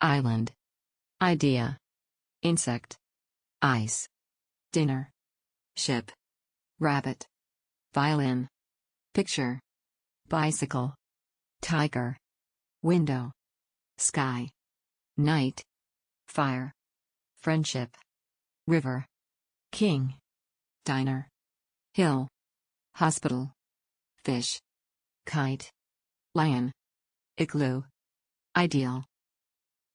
Island. Idea. Insect. Ice. Dinner. Ship. Rabbit. Violin. Picture. Bicycle. Tiger. Window. Sky. Night. Fire. Friendship. River. King. Diner. Hill. Hospital. Fish. Kite. Lion. Igloo. Ideal.